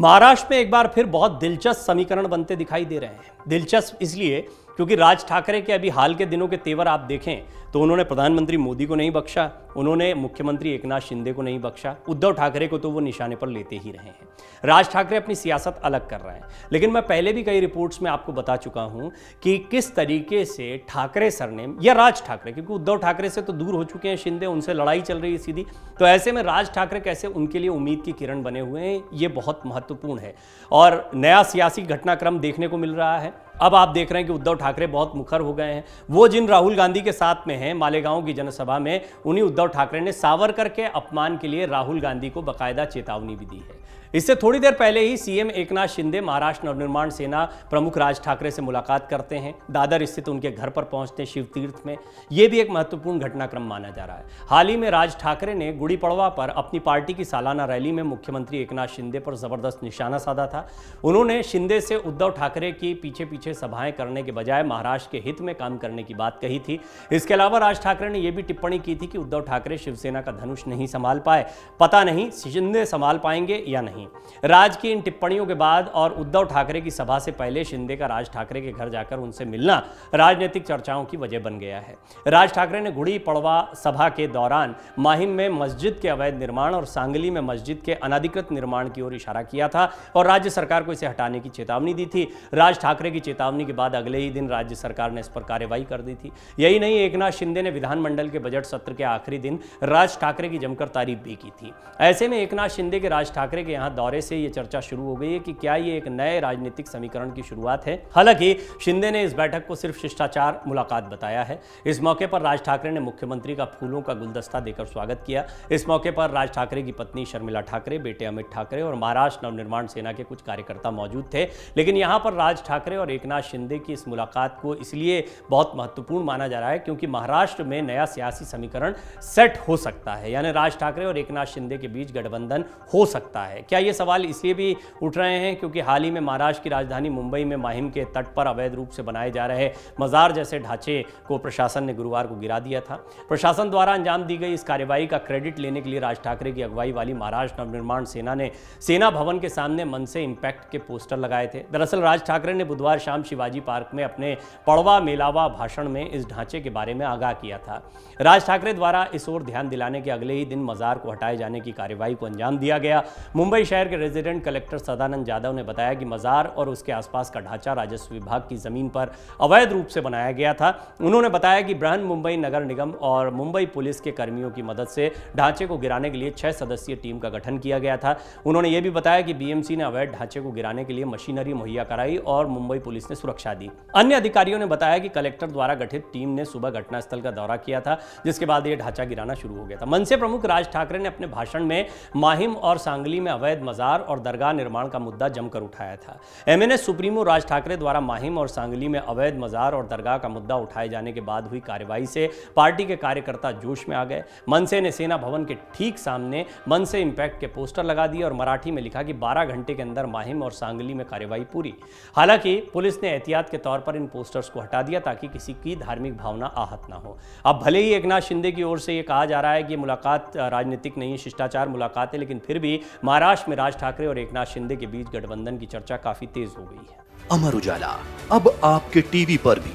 महाराष्ट्र में एक बार फिर बहुत दिलचस्प समीकरण बनते दिखाई दे रहे हैं। दिलचस्प इसलिए क्योंकि राज ठाकरे के अभी हाल के दिनों के तेवर आप देखें तो उन्होंने प्रधानमंत्री मोदी को नहीं बख्शा, उन्होंने मुख्यमंत्री एकनाथ शिंदे को नहीं बख्शा, उद्धव ठाकरे को तो वो निशाने पर लेते ही रहे हैं। राज ठाकरे अपनी सियासत अलग कर रहे हैं, लेकिन मैं पहले भी कई रिपोर्ट्स में आपको बता चुका हूं कि किस तरीके से ठाकरे सरनेम या राज ठाकरे, क्योंकि उद्धव ठाकरे से तो दूर हो चुके हैं शिंदे, उनसे लड़ाई चल रही है सीधी, तो ऐसे में राज ठाकरे कैसे उनके लिए उम्मीद की किरण बने हुए हैं, ये बहुत महत्वपूर्ण है और नया सियासी घटनाक्रम देखने को मिल रहा है। अब आप देख रहे हैं कि उद्धव ठाकरे बहुत मुखर हो गए हैं। वो जिन राहुल गांधी के साथ में हैं मालेगांव की जनसभा में, उन्हीं उद्धव ठाकरे ने सावरकर के अपमान के लिए राहुल गांधी को बकायदा चेतावनी भी दी है। इससे थोड़ी देर पहले ही सीएम एकनाथ शिंदे महाराष्ट्र नवनिर्माण सेना प्रमुख राज ठाकरे से मुलाकात करते हैं, दादर स्थित उनके घर पर पहुंचते हैं शिव तीर्थ में। यह भी एक महत्वपूर्ण घटनाक्रम माना जा रहा है। हाल ही में राज ठाकरे ने गुड़ी पड़वा पर अपनी पार्टी की सालाना रैली में मुख्यमंत्री एकनाथ शिंदे पर जबरदस्त निशाना साधा था। उन्होंने शिंदे से उद्धव ठाकरे की पीछे पीछे सभाएं करने के बजाय महाराष्ट्र के हित में काम करने की बात कही थी। इसके अलावा राज ठाकरे ने यह भी टिप्पणी की थी कि उद्धव ठाकरे शिवसेना का धनुष नहीं संभाल पाए, पता नहीं शिंदे संभाल पाएंगे या नहीं। राज की इन टिप्पणियों के बाद और उद्धव ठाकरे की सभा से पहले शिंदे का राज ठाकरे के घर जाकर उनसे मिलना राजनीतिक चर्चाओं की वजह बन गया है। राज ठाकरे ने गुड़ी पड़वा सभा के दौरान माहिम में मस्जिद के अवैध निर्माण और सांगली में मस्जिद के अनाधिकृत निर्माण की ओर इशारा किया था और राज्य सरकार को इसे हटाने की चेतावनी दी थी। राज ठाकरे की चेतावनी के बाद अगले ही दिन राज्य सरकार ने इस पर कार्रवाई कर दी थी। यही नहीं, एकनाथ शिंदे ने विधानमंडल के बजट सत्र के आखिरी दिन राज ठाकरे की जमकर तारीफ भी की थी। ऐसे में एकनाथ शिंदे के राज ठाकरे के यहां दौरे से ये चर्चा शुरू हो गई है कि क्या ये एक नए राजनीतिक समीकरण की शुरुआत है। हालांकि शिंदे ने इस बैठक को सिर्फ शिष्टाचार मुलाकात बताया है। इस मौके पर राज ठाकरे ने मुख्यमंत्री का फूलों का गुलदस्ता देकर स्वागत किया। इस मौके पर राज ठाकरे की पत्नी शर्मिला ठाकरे, बेटे अमित ठाकरे और महाराष्ट्र नवनिर्माण सेना के कुछ कार्यकर्ता मौजूद थे। लेकिन यहां पर राज ठाकरे और एकनाथ शिंदे की इस मुलाकात को इसलिए बहुत महत्वपूर्ण माना जा रहा है क्योंकि महाराष्ट्र में नया सियासी समीकरण सेट हो सकता है, यानी राज ठाकरे और एकनाथ शिंदे के बीच गठबंधन हो सकता है। क्या ये सवाल इसलिए भी उठ रहे हैं क्योंकि हाल ही में महाराष्ट्र की राजधानी मुंबई में माहिम के तट पर अवैध रूप से बनाए जा रहे मजार जैसे ढांचे को प्रशासन ने गुरुवार को गिरा दिया था। प्रशासन द्वारा अंजाम दी गई इस कार्रवाई का क्रेडिट लेने के लिए राज ठाकरे की अगुवाई वाली महाराष्ट्र नवनिर्माण सेना ने सेना भवन के सामने मन से इंपैक्ट के पोस्टर लगाए थे। दरअसल राज ठाकरे ने बुधवार शाम शिवाजी पार्क में अपने पड़वा मेलावा भाषण में इस ढांचे के बारे में आगाह किया था। राज ठाकरे द्वारा इस ओर ध्यान दिलाने के अगले ही दिन मजार को हटाए जाने की कार्रवाई को अंजाम दिया गया। मुंबई शहर के रेजिडेंट कलेक्टर सदानंद यादव ने बताया कि मजार और उसके आसपास का ढांचा राजस्व विभाग की जमीन पर अवैध रूप से बनाया गया था। उन्होंने बताया कि बृहन मुंबई नगर निगम और मुंबई पुलिस के कर्मियों की मदद से ढांचे को गिराने के लिए 6 सदस्यीय टीम का गठन किया गया था। उन्होंने यह भी बताया कि बीएमसी ने अवैध ढांचे को गिराने के लिए मशीनरी मुहैया कराई और मुंबई पुलिस ने सुरक्षा दी। अन्य अधिकारियों ने बताया कि कलेक्टर द्वारा गठित टीम ने सुबह घटनास्थल का दौरा किया था, जिसके बाद यह ढांचा गिराना शुरू हो गया था। मनसे प्रमुख राज ठाकरे ने अपने भाषण में माहिम और सांगली में अवैध मजार और दरगाह निर्माण का मुद्दा जमकर उठाया था। एमएनएस सुप्रीमो राज ठाकरे द्वारा माहिम और सांगली में अवैध मजार और दरगाह का मुद्दा उठाए जाने के बाद हुई कार्रवाई से पार्टी के कार्यकर्ता जोश में आ गए। मनसे ने सेना भवन के ठीक सामने मनसे इंपैक्ट के पोस्टर लगा दिए और मराठी में लिखा कि 12 घंटे के अंदर माहिम और सांगली में कार्रवाई पूरी। हालांकि पुलिस ने एहतियात के तौर पर इन पोस्टर्स को हटा दिया ताकि किसी की धार्मिक भावना आहत ना हो। अब भले ही एकनाथ शिंदे की ओर से यह कहा जा रहा है कि मुलाकात राजनीतिक नहीं, शिष्टाचार मुलाकात है, लेकिन फिर भी महाराष्ट्र में राज ठाकरे और एकनाथ शिंदे के बीच गठबंधन की चर्चा काफी तेज हो गई है। अमर उजाला अब आपके टीवी पर भी।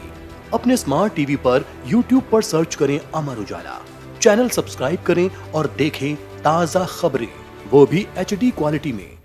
अपने स्मार्ट टीवी पर यूट्यूब पर सर्च करें अमर उजाला, चैनल सब्सक्राइब करें और देखें ताजा खबरें, वो भी HD क्वालिटी में।